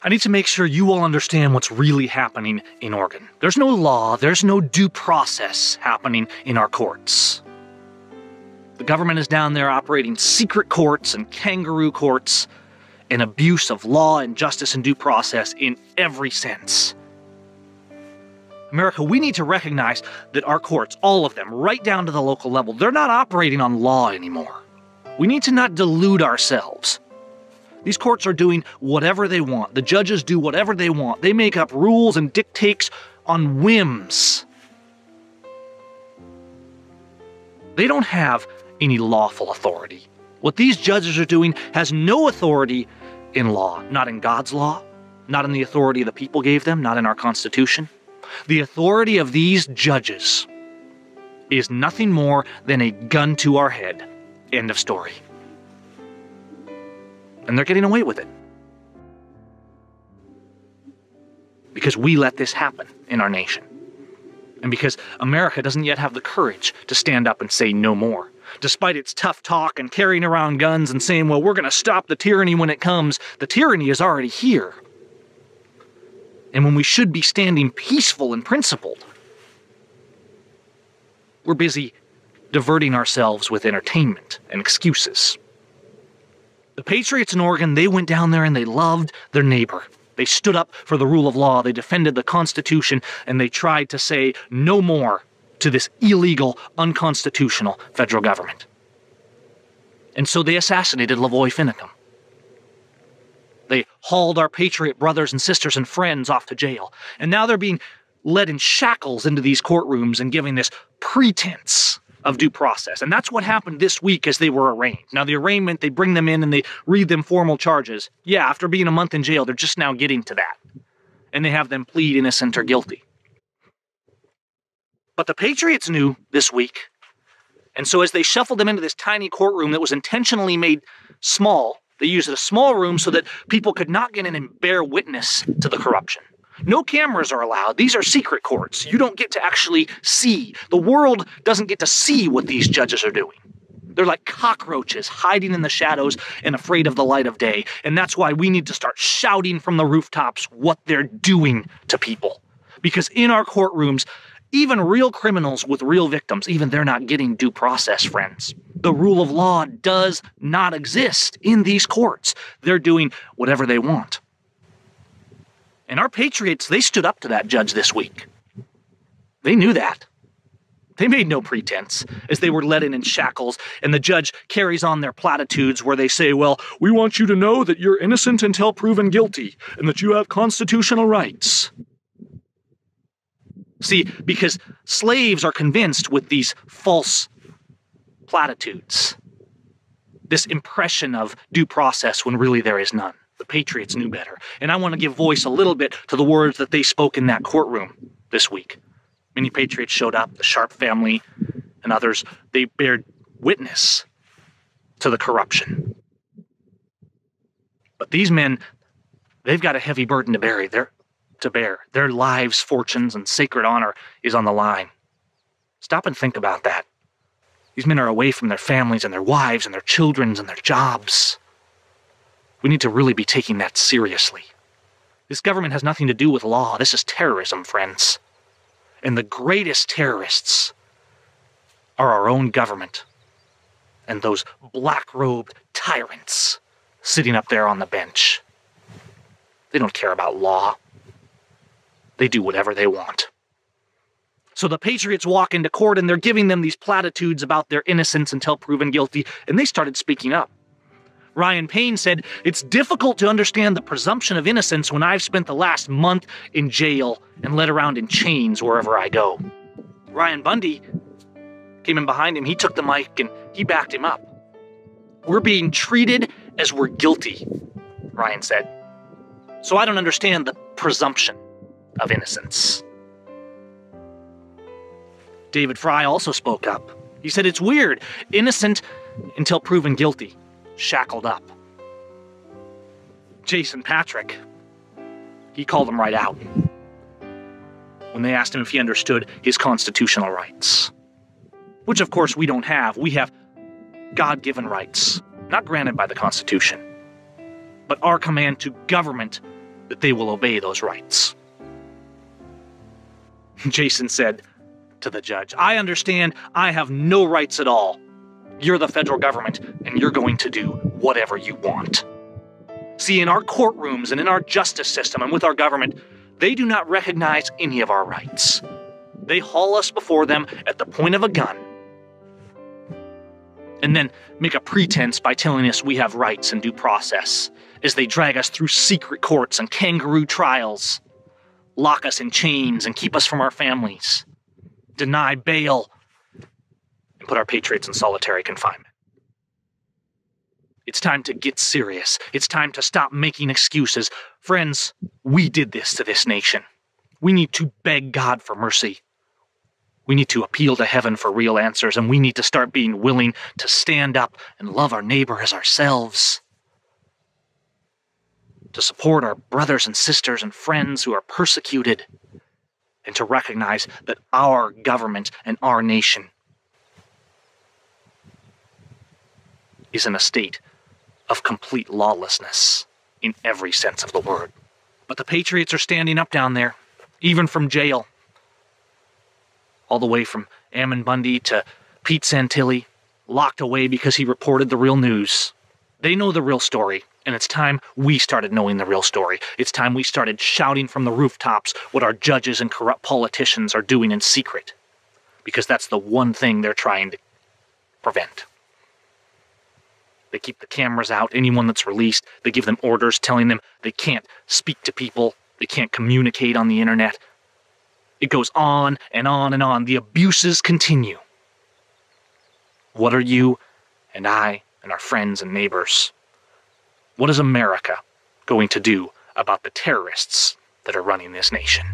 I need to make sure you all understand what's really happening in Oregon. There's no law, there's no due process happening in our courts. The government is down there operating secret courts and kangaroo courts, an abuse of law and justice and due process in every sense. America, we need to recognize that our courts, all of them, right down to the local level, they're not operating on law anymore. We need to not delude ourselves. These courts are doing whatever they want. The judges do whatever they want. They make up rules and dictates on whims. They don't have any lawful authority. What these judges are doing has no authority in law. Not in God's law, not in the authority the people gave them, not in our Constitution. The authority of these judges is nothing more than a gun to our head. End of story. And they're getting away with it. Because we let this happen in our nation. And because America doesn't yet have the courage to stand up and say no more. Despite its tough talk and carrying around guns and saying, well, we're going to stop the tyranny when it comes, the tyranny is already here. And when we should be standing peaceful and principled, we're busy diverting ourselves with entertainment and excuses. The Patriots in Oregon, they went down there and they loved their neighbor. They stood up for the rule of law, they defended the Constitution, and they tried to say no more to this illegal, unconstitutional federal government. And so they assassinated Lavoy Finicum. They hauled our Patriot brothers and sisters and friends off to jail. And now they're being led in shackles into these courtrooms and given this pretense of due process. And that's what happened this week as they were arraigned. Now, the arraignment, they bring them in and they read them formal charges. Yeah, after being a month in jail, they're just now getting to that. And they have them plead innocent or guilty. But the Patriots knew this week. And so as they shuffled them into this tiny courtroom that was intentionally made small, they used a small room so that people could not get in and bear witness to the corruption. No cameras are allowed. These are secret courts. You don't get to actually see. The world doesn't get to see what these judges are doing. They're like cockroaches hiding in the shadows and afraid of the light of day. And that's why we need to start shouting from the rooftops what they're doing to people. Because in our courtrooms, even real criminals with real victims, even they're not getting due process, friends. The rule of law does not exist in these courts. They're doing whatever they want. And our Patriots, they stood up to that judge this week. They knew that. They made no pretense as they were led in shackles, and the judge carries on their platitudes where they say, well, we want you to know that you're innocent until proven guilty, and that you have constitutional rights. See, because slaves are convinced with these false platitudes, this impression of due process when really there is none. The Patriots knew better. And I want to give voice a little bit to the words that they spoke in that courtroom this week. Many Patriots showed up, the Sharp family and others. They bared witness to the corruption. But these men, they've got a heavy burden to bear. Their lives, fortunes, and sacred honor is on the line. Stop and think about that. These men are away from their families and their wives and their children and their jobs. We need to really be taking that seriously. This government has nothing to do with law. This is terrorism, friends. And the greatest terrorists are our own government and those black-robed tyrants sitting up there on the bench. They don't care about law. They do whatever they want. So the Patriots walk into court and they're giving them these platitudes about their innocence until proven guilty, and they started speaking up. Ryan Payne said, it's difficult to understand the presumption of innocence when I've spent the last month in jail and led around in chains wherever I go. Ryan Bundy came in behind him. He took the mic and he backed him up. We're being treated as we're guilty, Ryan said. So I don't understand the presumption of innocence. David Fry also spoke up. He said it's weird, innocent until proven guilty. Shackled up. Jason Patrick, he called them right out when they asked him if he understood his constitutional rights. Which, of course, we don't have. We have God-given rights, not granted by the Constitution, but our command to government that they will obey those rights. Jason said to the judge, "I understand I have no rights at all. You're the federal government, and you're going to do whatever you want." See, in our courtrooms and in our justice system and with our government, they do not recognize any of our rights. They haul us before them at the point of a gun, and then make a pretense by telling us we have rights and due process, as they drag us through secret courts and kangaroo trials, lock us in chains and keep us from our families, deny bail, and put our patriots in solitary confinement. It's time to get serious. It's time to stop making excuses. Friends, we did this to this nation. We need to beg God for mercy. We need to appeal to heaven for real answers, and we need to start being willing to stand up and love our neighbor as ourselves. To support our brothers and sisters and friends who are persecuted, and to recognize that our government and our nation is in a state of complete lawlessness in every sense of the word. But the Patriots are standing up down there, even from jail. All the way from Ammon Bundy to Pete Santilli, locked away because he reported the real news. They know the real story, and it's time we started knowing the real story. It's time we started shouting from the rooftops what our judges and corrupt politicians are doing in secret, because that's the one thing they're trying to prevent. They keep the cameras out, anyone that's released. They give them orders telling them they can't speak to people, they can't communicate on the internet. It goes on and on and on. The abuses continue. What are you and I and our friends and neighbors? What is America going to do about the terrorists that are running this nation?